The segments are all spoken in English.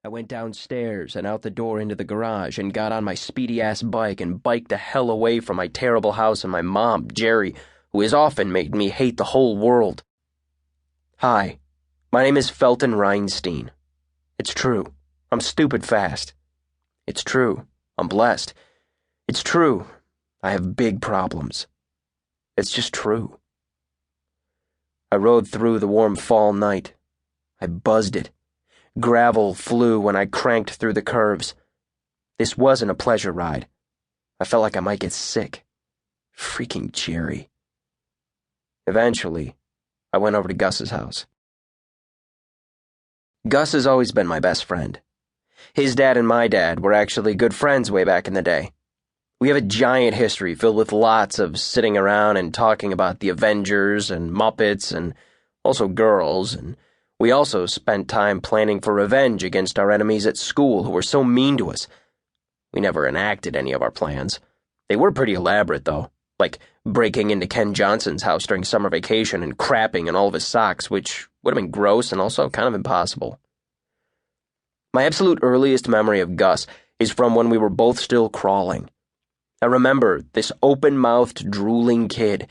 I went downstairs and out the door into the garage and got on my speedy-ass bike and biked the hell away from my terrible house and my mom, Jerry, who has often made me hate the whole world. Hi, my name is Felton Reinstein. It's true. I'm stupid fast. It's true. I'm blessed. It's true. I have big problems. It's just true. I rode through the warm fall night. I buzzed it. Gravel flew when I cranked through the curves. This wasn't a pleasure ride. I felt like I might get sick. Freaking Jerry. Eventually, I went over to Gus's house. Gus has always been my best friend. His dad and my dad were actually good friends way back in the day. We have a giant history filled with lots of sitting around and talking about the Avengers and Muppets and also girls, and we also spent time planning for revenge against our enemies at school who were so mean to us. We never enacted any of our plans. They were pretty elaborate, though, like breaking into Ken Johnson's house during summer vacation and crapping in all of his socks, which would have been gross and also kind of impossible. My absolute earliest memory of Gus is from when we were both still crawling. I remember this open-mouthed, drooling kid.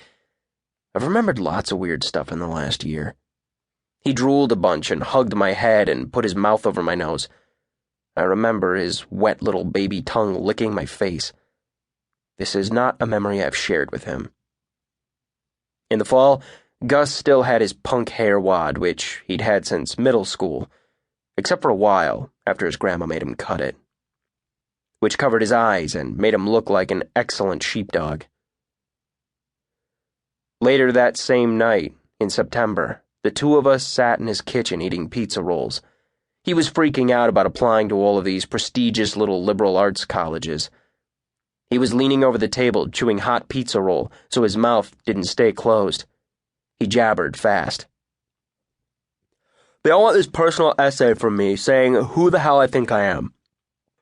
I've remembered lots of weird stuff in the last year. He drooled a bunch and hugged my head and put his mouth over my nose. I remember his wet little baby tongue licking my face. This is not a memory I've shared with him. In the fall, Gus still had his punk hair wad, which he'd had since middle school, except for a while after his grandma made him cut it, which covered his eyes and made him look like an excellent sheepdog. Later that same night, in September, the two of us sat in his kitchen eating pizza rolls. He was freaking out about applying to all of these prestigious little liberal arts colleges. He was leaning over the table, chewing hot pizza roll, so his mouth didn't stay closed. He jabbered fast. They all want this personal essay from me saying who the hell I think I am.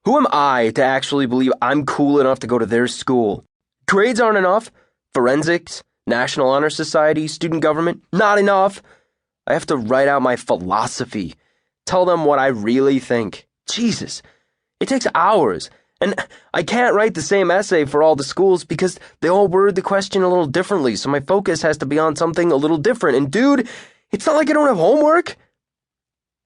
Who am I to actually believe I'm cool enough to go to their school? Grades aren't enough. Forensics, National Honor Society, student government, not enough. I have to write out my philosophy, tell them what I really think. Jesus, it takes hours, and I can't write the same essay for all the schools because they all word the question a little differently, so my focus has to be on something a little different. And dude, it's not like I don't have homework.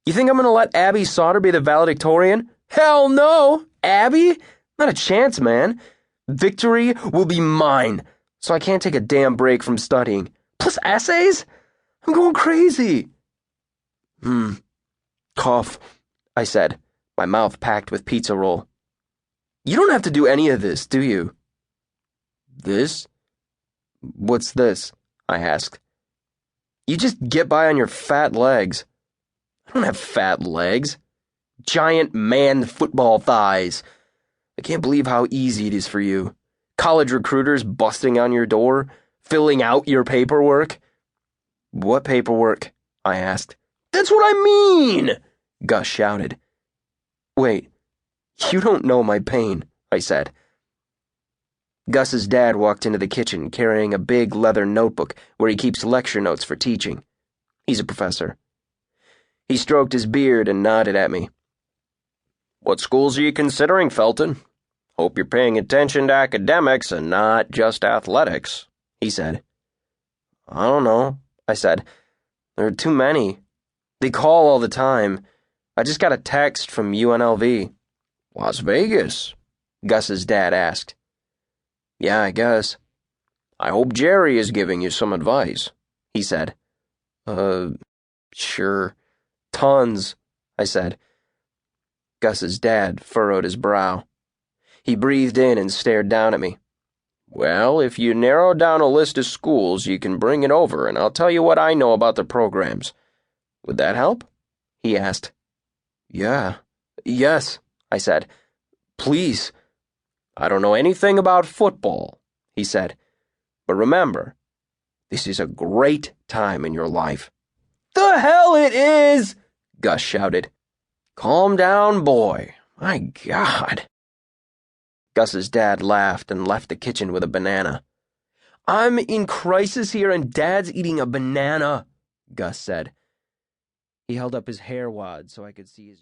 You think I'm going to let Abby Sauter be the valedictorian? Hell no! Abby? Not a chance, man. Victory will be mine, so I can't take a damn break from studying. Plus essays? I'm going crazy. Cough, I said, my mouth packed with pizza roll. You don't have to do any of this, do you? This? What's this? I asked. You just get by on your fat legs. I don't have fat legs. Giant man football thighs. I can't believe how easy it is for you. College recruiters busting on your door, filling out your paperwork. What paperwork? I asked. That's what I mean! Gus shouted. Wait, you don't know my pain, I said. Gus's dad walked into the kitchen carrying a big leather notebook where he keeps lecture notes for teaching. He's a professor. He stroked his beard and nodded at me. What schools are you considering, Felton? Hope you're paying attention to academics and not just athletics, he said. I don't know, I said. There are too many. They call all the time. I just got a text from UNLV. Las Vegas? Gus's dad asked. Yeah, I guess. I hope Jerry is giving you some advice, he said. Sure. Tons, I said. Gus's dad furrowed his brow. He breathed in and stared down at me. Well, if you narrow down a list of schools, you can bring it over, and I'll tell you what I know about the programs. Would that help? He asked. Yes, I said. Please. I don't know anything about football, he said. But remember, this is a great time in your life. The hell it is! Gus shouted. Calm down, boy. My God. Gus's dad laughed and left the kitchen with a banana. I'm in crisis here and Dad's eating a banana, Gus said. He held up his hair wad so I could see his